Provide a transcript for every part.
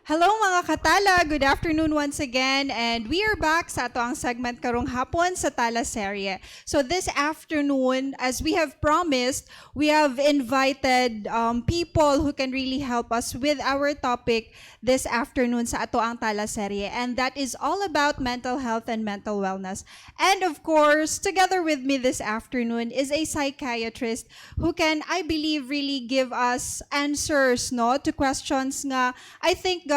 Hello mga katala! Good afternoon once again, and we are back sa ato ang segment karong hapon sa Tala Serye. So this afternoon, as we have promised, we have invited people who can really help us with our topic this afternoon sa ato ang Tala Serye, and that is all about mental health and mental wellness. And of course, together with me this afternoon is a psychiatrist who can, I believe, really give us answers no to questions nga I think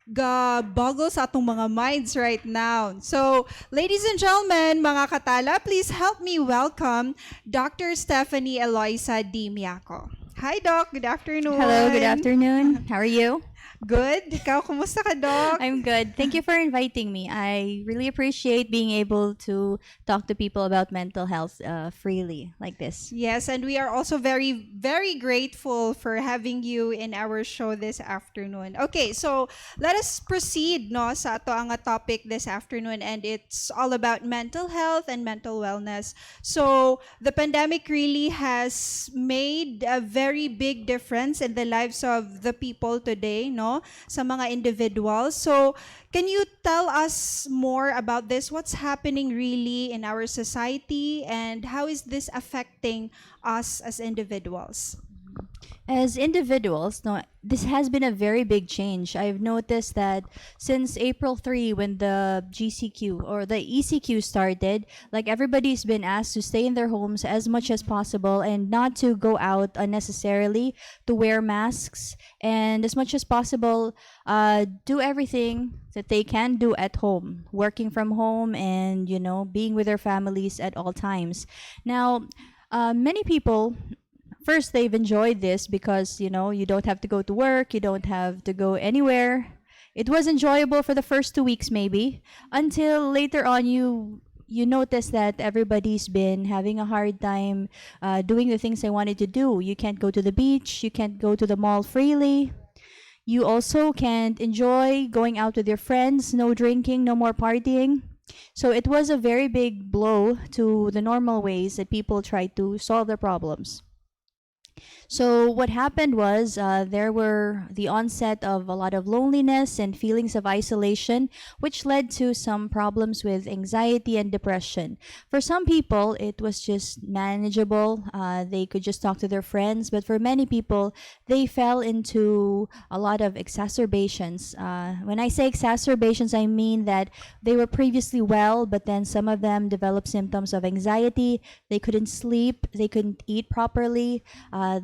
boggle sa atong mga minds right now. So, ladies and gentlemen, mga katala, please help me welcome Dr. Stephanie Eloisa D. Miaco. Hi, Doc. Good afternoon. Hello, good afternoon. How are you? Good. Ikaw, kumusta ka, Doc? I'm good. Thank you for inviting me. I really appreciate being able to talk to people about mental health freely like this. Yes, and we are also very, very grateful for having you in our show this afternoon. Okay, so let us proceed no, sa ato ang topic this afternoon, and it's all about mental health and mental wellness. So the pandemic really has made a very big difference in the lives of the people today, no? Sa mga individuals. So, can you tell us more about this? What's happening really in our society and how is this affecting us as individuals? As individuals, no, this has been a very big change. I've noticed that since April 3, when the GCQ or the ECQ started, like everybody's been asked to stay in their homes as much as possible and not to go out unnecessarily, to wear masks, and as much as possible, do everything that they can do at home, working from home and, being with their families at all times. Now, many people first they've enjoyed this because you don't have to go to work, you don't have to go anywhere. It was enjoyable for the first 2 weeks maybe, until later on you notice that everybody's been having a hard time doing the things they wanted to do. You can't go to the beach, you can't go to the mall freely. You also can't enjoy going out with your friends, no drinking, no more partying. So it was a very big blow to the normal ways that people try to solve their problems. So what happened was there were the onset of a lot of loneliness and feelings of isolation, which led to some problems with anxiety and depression. For some people, it was just manageable. They could just talk to their friends. But for many people, they fell into a lot of exacerbations. When I say exacerbations, I mean that they were previously well, but then some of them developed symptoms of anxiety. They couldn't sleep. They couldn't eat properly.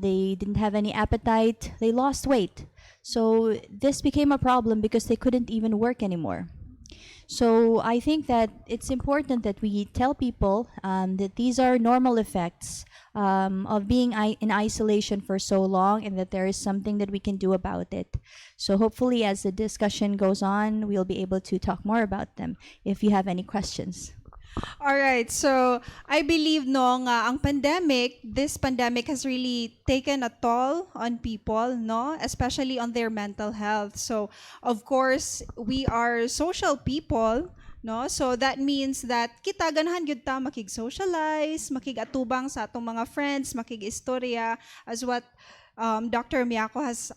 They didn't have any appetite. They lost weight. So this became a problem because they couldn't even work anymore. So I think that it's important that we tell people that these are normal effects of being in isolation for so long, and that there is something that we can do about it. So hopefully as the discussion goes on, we'll be able to talk more about them if you have any questions. All right, so I believe ang this pandemic has really taken a toll on people, no, especially on their mental health. So of course, we are social people, no, so that means that kita ganahan gyud ta makig-socialize, makig-atubang sa atong mga friends, makig-istorya, as what Dr. Miaco has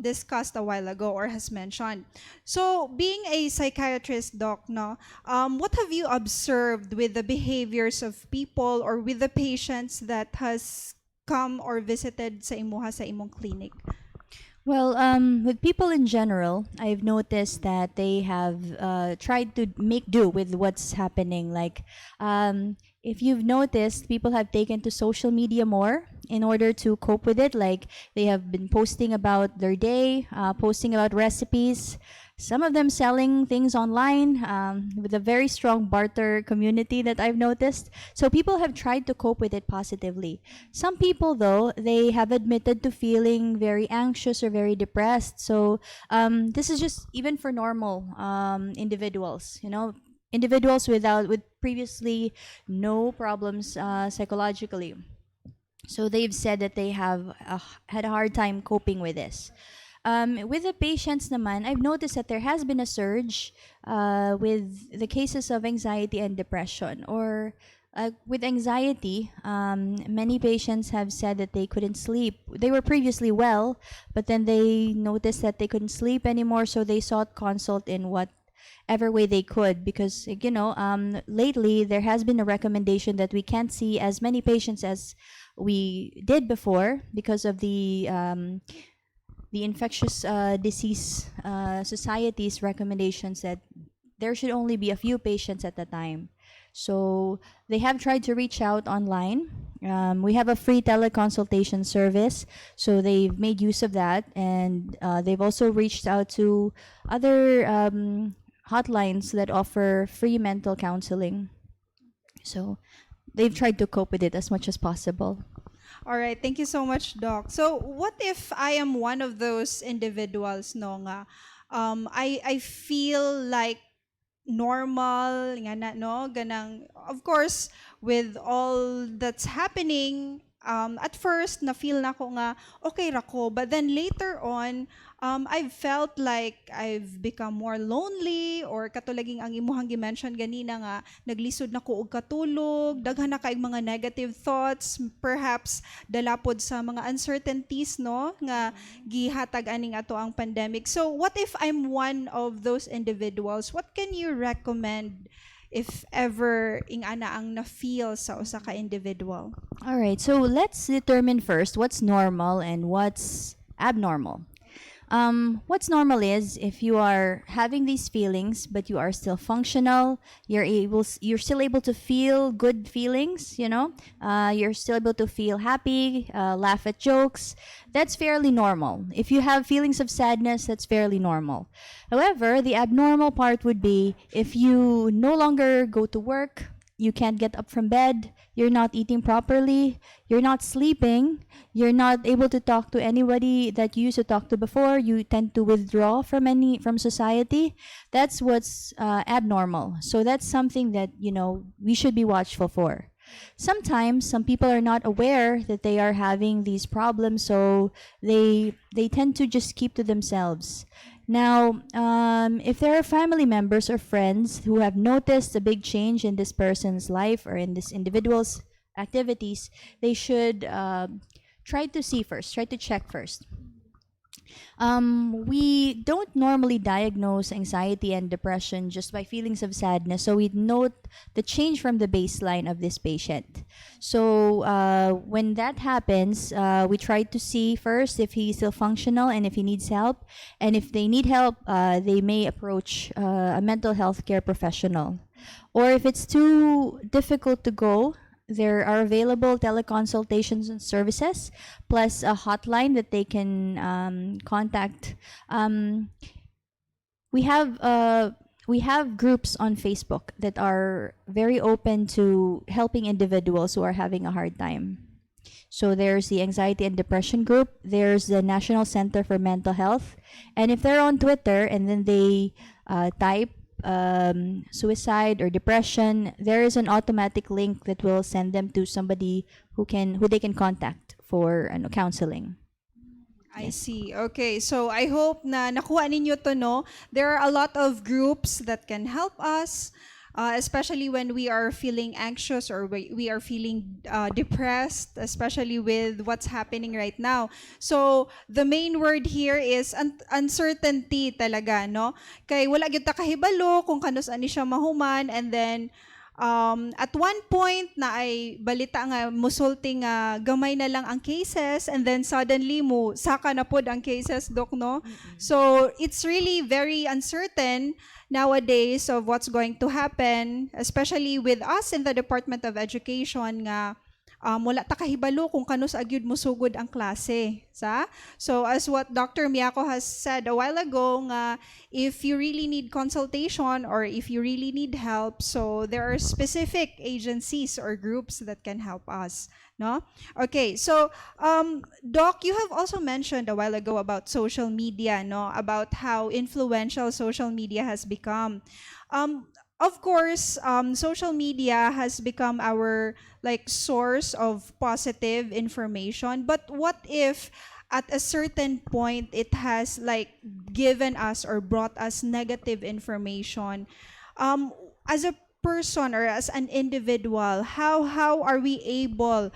discussed a while ago or has mentioned. So, being a psychiatrist, Doc, no, what have you observed with the behaviors of people or with the patients that has come or visited sa imuha sa imong clinic? Well, with people in general, I've noticed that they have tried to make do with what's happening. Like, if you've noticed, people have taken to social media more in order to cope with it. Like, they have been posting about their day, posting about recipes, some of them selling things online with a very strong barter community that I've noticed. So people have tried to cope with it positively. Some people, though, they have admitted to feeling very anxious or very depressed. So this is just even for normal individuals, individuals with previously no problems psychologically. So they've said that they have had a hard time coping with this. With the patients naman, I've noticed that there has been a surge with the cases of anxiety and depression, or With anxiety, many patients have said that they couldn't sleep. They were previously well, but then they noticed that they couldn't sleep anymore, so they sought consult in whatever way they could. Because lately there has been a recommendation that we can't see as many patients as we did before because of the infectious disease society's recommendations that there should only be a few patients at a time. So they have tried to reach out online. We have a free teleconsultation service, so they've made use of that, and they've also reached out to other hotlines that offer free mental counseling. So they've tried to cope with it as much as possible. All right, thank you so much, Doc. So, what if I am one of those individuals, no nga, I feel like normal nga na, no, ganang, of course, with all that's happening, at first na feel na ko nga okay ra ko, but then later on, I've felt like I've become more lonely, or katulaging ang imuhang gi-mention ganina nga naglisod na ko og katulog, daghan na kaayong mga negative thoughts, perhaps dalapod sa mga uncertainties, no, nga gihatag aning ato ang pandemic. So what if I'm one of those individuals? What can you recommend if ever ing ana ang na-feel sa usa ka individual? All right, so let's determine first what's normal and what's abnormal. What's normal is if you are having these feelings, but you are still functional. You're still able to feel good feelings. You're still able to feel happy, laugh at jokes. That's fairly normal. If you have feelings of sadness, that's fairly normal. However, the abnormal part would be if you no longer go to work, you can't get up from bed, you're not eating properly, you're not sleeping, you're not able to talk to anybody that you used to talk to before, you tend to withdraw from society. That's what's abnormal. So that's something that we should be watchful for. Sometimes some people are not aware that they are having these problems, so they tend to just keep to themselves. Now, if there are family members or friends who have noticed a big change in this person's life or in this individual's activities, they should try to check first. We don't normally diagnose anxiety and depression just by feelings of sadness, so we note the change from the baseline of this patient. So when that happens, we try to see first if he's still functional and if he needs help. And if they need help, they may approach a mental health care professional. Or if it's too difficult to go, there are available teleconsultations and services, plus a hotline that they can contact. We have groups on Facebook that are very open to helping individuals who are having a hard time. So there's the Anxiety and Depression group, there's the National Center for Mental Health, and if they're on Twitter and then they type suicide or depression, there is an automatic link that will send them to somebody who they can contact for counseling. I see. Okay, so I hope na nakuha ninyo to, no? There are a lot of groups that can help us, especially when we are feeling anxious or we are feeling depressed, especially with what's happening right now. So the main word here is uncertainty talaga, no? Kay wala gyud ta kahibalo kung kanus ani siya mahuman, and then at one point na ay balita nga musulti nga gamay na lang ang cases, and then suddenly mo saka na pod ang cases, Doc, no? So it's really very uncertain nowadays of what's going to happen, especially with us in the Department of Education nga wala ta kahibalo kung kanus agyud musugod ang klase. So as what Dr. Miyako has said a while ago, nga if you really need consultation or if you really need help, so there are specific agencies or groups that can help us, no? Okay, so Doc, you have also mentioned a while ago about social media, no? About how influential social media has become. Of course, social media has become our source of positive information. But what if at a certain point it has given us or brought us negative information? As a person or as an individual, how are we able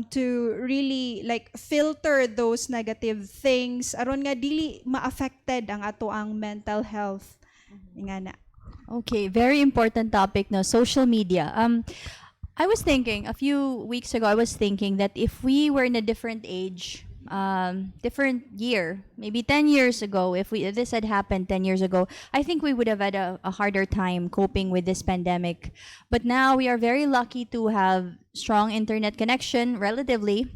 to really like filter those negative things aron nga dili ma-affected ang ato ang mental health nga na. Okay, very important topic, no, social media. I was thinking a few weeks ago, I was thinking that if we were in a different age, different year, maybe 10 years ago, if this had happened 10 years ago, I think we would have had a harder time coping with this pandemic. But now we are very lucky to have strong internet connection, relatively.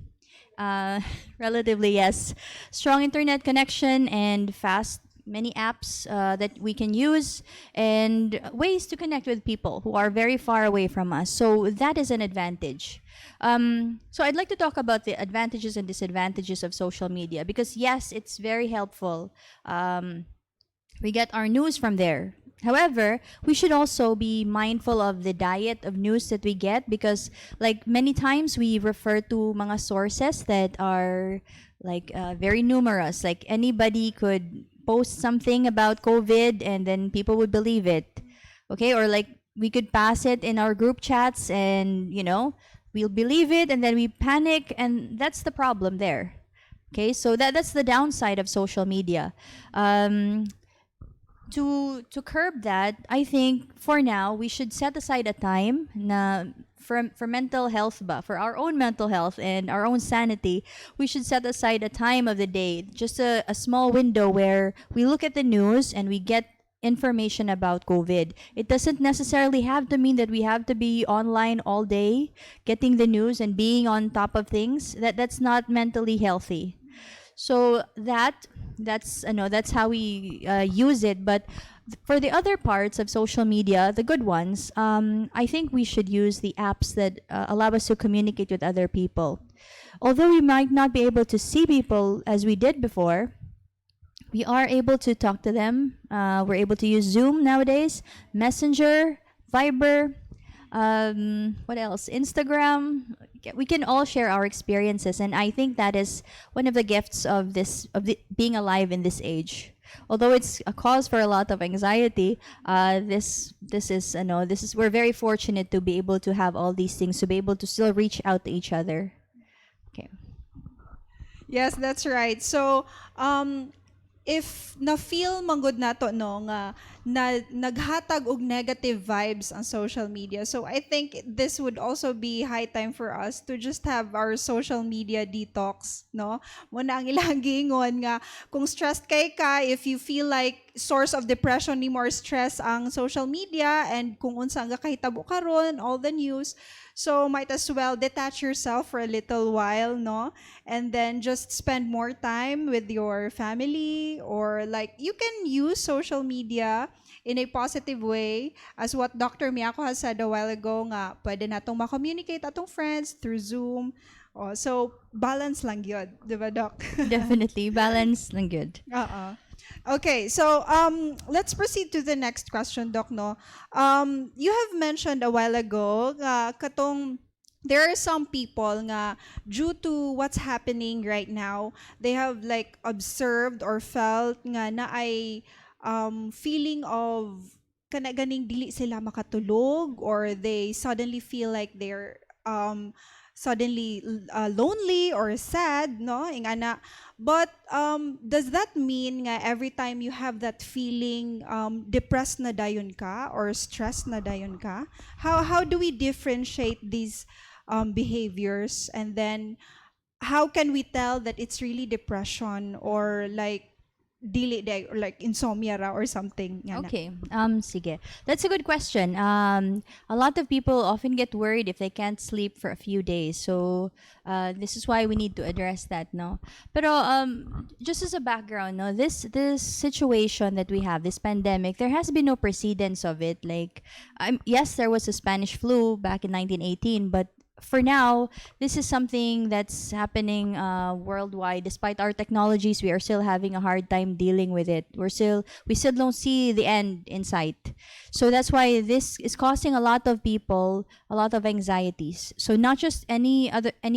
Relatively, yes. Strong internet connection and fast many apps that we can use and ways to connect with people who are very far away from us. So that is an advantage. So I'd like to talk about the advantages and disadvantages of social media because yes, it's very helpful. We get our news from there. However, we should also be mindful of the diet of news that we get because like many times we refer to mga sources that are like very numerous. Like anybody could post something about COVID and then people would believe it. Okay, or like we could pass it in our group chats and we'll believe it and then we panic and that's the problem there. Okay, so that's the downside of social media. To curb that, I think for now we should set aside a time na for mental health for our own mental health and our own sanity. We should set aside a time of the day, just a small window where we look at the news and we get information about COVID. It doesn't necessarily have to mean that we have to be online all day getting the news and being on top of things. That's not mentally healthy. So that's how we use it. But for the other parts of social media, the good ones, I think we should use the apps that allow us to communicate with other people. Although we might not be able to see people as we did before, we are able to talk to them. We're able to use Zoom nowadays, Messenger, Viber, what else? Instagram. We can all share our experiences, and I think that is one of the gifts of being alive in this age. Although it's a cause for a lot of anxiety, this is we're very fortunate to be able to have all these things, to be able to still reach out to each other. Okay. Yes, that's right. So, if na-feel manggod nato no nga na naghatag og negative vibes on social media. So I think this would also be high time for us to just have our social media detox, no? Mo na ang ilang giingon nga kung stressed kay ka, if you feel like source of depression ni more stress ang social media and kung unsa nga kahitabo karon, all the news. So might as well detach yourself for a little while, no? And then just spend more time with your family, or like you can use social media in a positive way, as what Dr. Miyako has said a while ago nga pwede natong ma-communicate atong friends through Zoom. Oh, so balance lang yun, di ba, Doc? Definitely balance lang good. Okay, so let's proceed to the next question, Doc. No, you have mentioned a while ago, katong there are some people nga due to what's happening right now, they have like observed or felt nga na ay feeling of kana ganing dili sila makatulog, or they suddenly feel like they're suddenly lonely or sad, no? Ingana. But does that mean nga every time you have that feeling, depressed na dayon ka or stressed na dayon ka? How do we differentiate these behaviors, and then how can we tell that it's really depression or like dili day or like insomnia ra or something? Okay. Sige. That's a good question. A lot of people often get worried if they can't sleep for a few days. So this is why we need to address that, no? Pero just as a background, no, this situation that we have, this pandemic, there has been no precedence of it. Like, yes, there was a Spanish flu back in 1918, but for now, this is something that's happening worldwide. Despite our technologies, we are still having a hard time dealing with it. We still don't see the end in sight. So that's why this is causing a lot of people a lot of anxieties. So not just any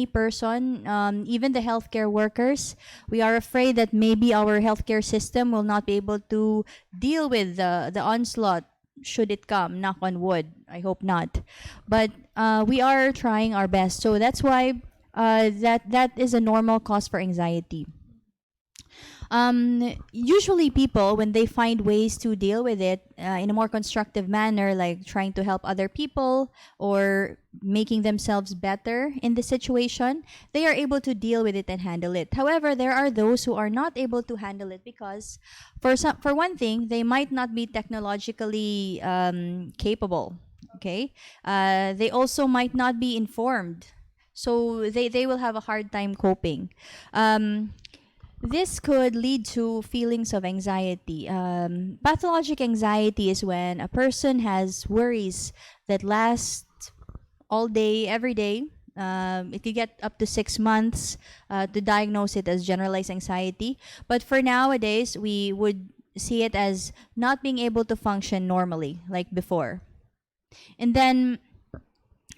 person, even the healthcare workers, we are afraid that maybe our healthcare system will not be able to deal with the onslaught should it come, knock on wood, I hope not, but we are trying our best. So that's why that is a normal cause for anxiety. Usually people, when they find ways to deal with it in a more constructive manner, like trying to help other people or making themselves better in the situation, they are able to deal with it and handle it. However, there are those who are not able to handle it because, for one thing, they might not be technologically capable. Okay, they also might not be informed, so they will have a hard time coping. This could lead to feelings of anxiety. Pathologic anxiety is when a person has worries that last all day, every day. It could get up to 6 months to diagnose it as generalized anxiety. But for nowadays, we would see it as not being able to function normally like before. And then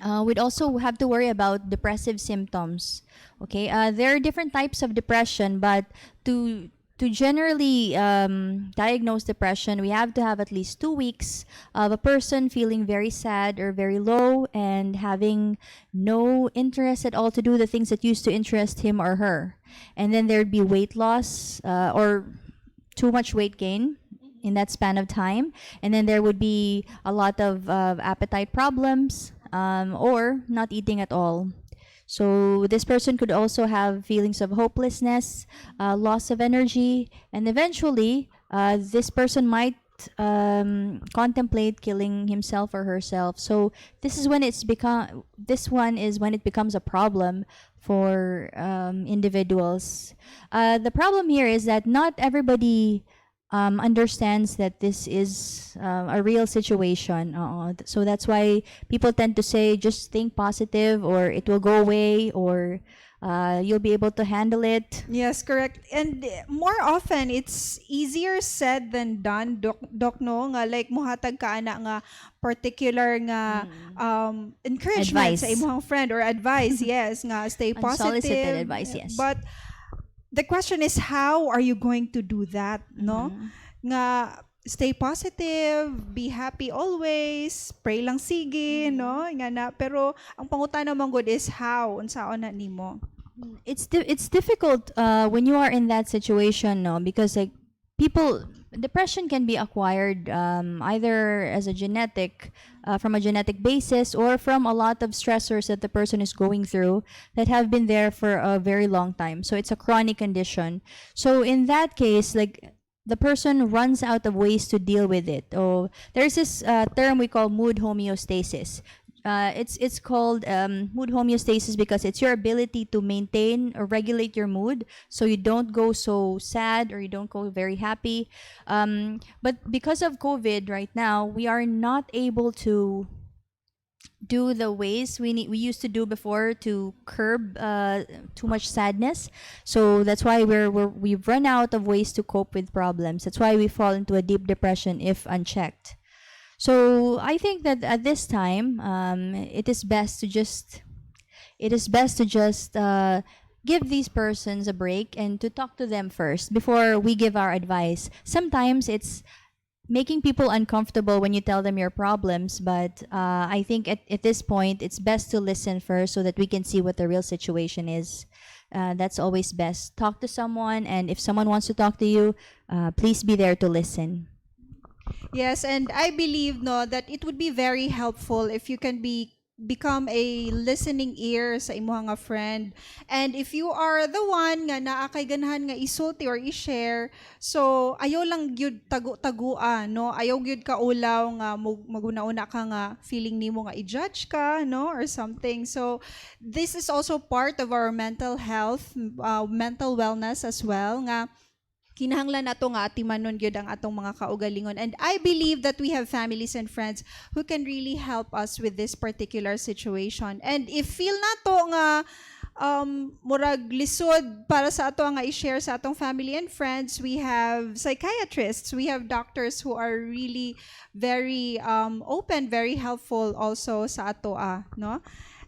we'd also have to worry about depressive symptoms. Okay, there are different types of depression, but to generally diagnose depression, we have to have at least 2 weeks of a person feeling very sad or very low and having no interest at all to do the things that used to interest him or her. And then there'd be weight loss or too much weight gain in that span of time. And then there would be a lot of appetite problems or not eating at all. So this person could also have feelings of hopelessness, loss of energy, and eventually this person might contemplate killing himself or herself. So this one is when it becomes a problem for individuals. The problem here is that not everybody understands that this is a real situation. So that's why people tend to say, just think positive, or it will go away, or you'll be able to handle it. Yes, correct. And more often, it's easier said than done, Doc, no? Nga, like, muhatag ka ana nga particular nga encouragement sa Advice. imong friend or advice, yes, nga stay positive. Unsolicited advice, yes. But the question is, how are you going to do that, no? Nga, stay positive, be happy always, pray lang sige, no? Nga na, pero ang pangutana naman good is how, unsaon na nimo. It's difficult when you are in that situation, no, because like depression can be acquired either as a genetic from a genetic basis or from a lot of stressors that the person is going through that have been there for a very long time. So it's a chronic condition. So in that case, like, the person runs out of ways to deal with it. Oh, there's this term we call mood homeostasis. It's called mood homeostasis because it's your ability to maintain or regulate your mood so you don't go so sad or you don't go very happy. But because of COVID right now, we are not able to do the ways we used to do before to curb too much sadness. So that's why we've run out of ways to cope with problems. That's why we fall into a deep depression if unchecked. So I think that at this time, it is best to just give these persons a break and to talk to them first before we give our advice. Sometimes it's making people uncomfortable when you tell them your problems, but I think at this point, it's best to listen first so that we can see what the real situation is. That's always best. Talk to someone, and if someone wants to talk to you, please be there to listen. Yes, and I believe, no, that it would be very helpful if you can become a listening ear sa imong nga friend. And if you are the one nga naa kay ganahan nga isulti or i-share, so ayaw lang gyud tagu-taguan, no? Ayaw gyud ka ulaw nga maguna-una ka nga feeling nimo nga i-judge ka, no, or something. So this is also part of our mental health, mental wellness as well, nga kinahanglan nato nga atimanon gyud ang atong mga kaugalingon. And I believe that we have families and friends who can really help us with this particular situation. And if feel nato nga murag lisod para sa ato nga i-share sa atong family and friends, we have psychiatrists, we have doctors who are really very open, very helpful also sa ato, no?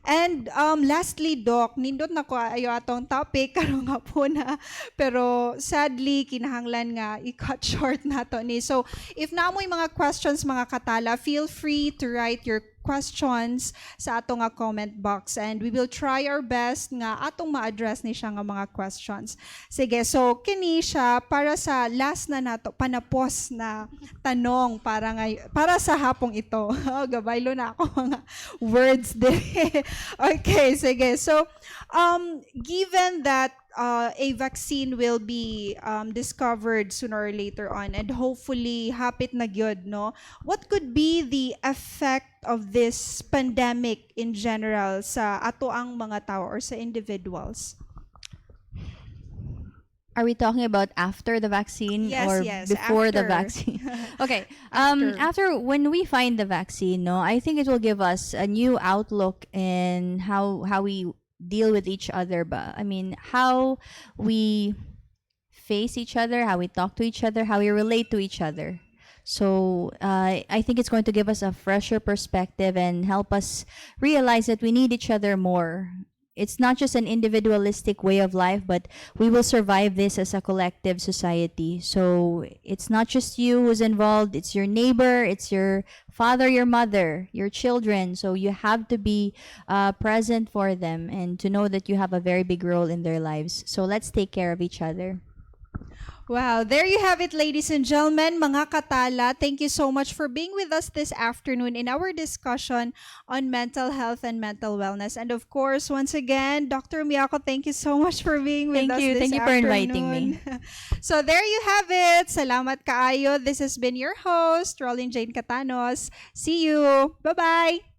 And lastly, Doc, nindot na ko ayo atong topic karong nga po na, pero sadly kinahanglan nga i-cut short nato ni. So if naamoy mga questions mga katala, feel free to write your questions sa ato nga comment box and we will try our best nga atong ma-address ni siya nga mga questions. Sige, so kini siya para sa last na nato panapos na tanong para sa hapong ito. Gabaylo na ako mga words din. Okay, sige. So given that a vaccine will be discovered sooner or later on and hopefully hapit na gyud, no, what could be the effect of this pandemic in general sa ato ang mga tao or sa individuals? Are we talking about after the vaccine or before the vaccine? Okay. After when we find the vaccine, no, I think it will give us a new outlook in how we deal with each other, but I mean how we face each other, how we talk to each other, how we relate to each other. So I think it's going to give us a fresher perspective and help us realize that we need each other more. It's not just an individualistic way of life, but we will survive this as a collective society. So it's not just you who's involved, it's your neighbor, it's your father, your mother, your children. So you have to be present for them and to know that you have a very big role in their lives. So let's take care of each other. Wow, there you have it, ladies and gentlemen, mga katala. Thank you so much for being with us this afternoon in our discussion on mental health and mental wellness. And of course, once again, Dr. Miyako, thank you so much for being with us this afternoon. Thank you for inviting me. So there you have it. Salamat kaayo. This has been your host, Rolling Jane Catanos. See you. Bye-bye.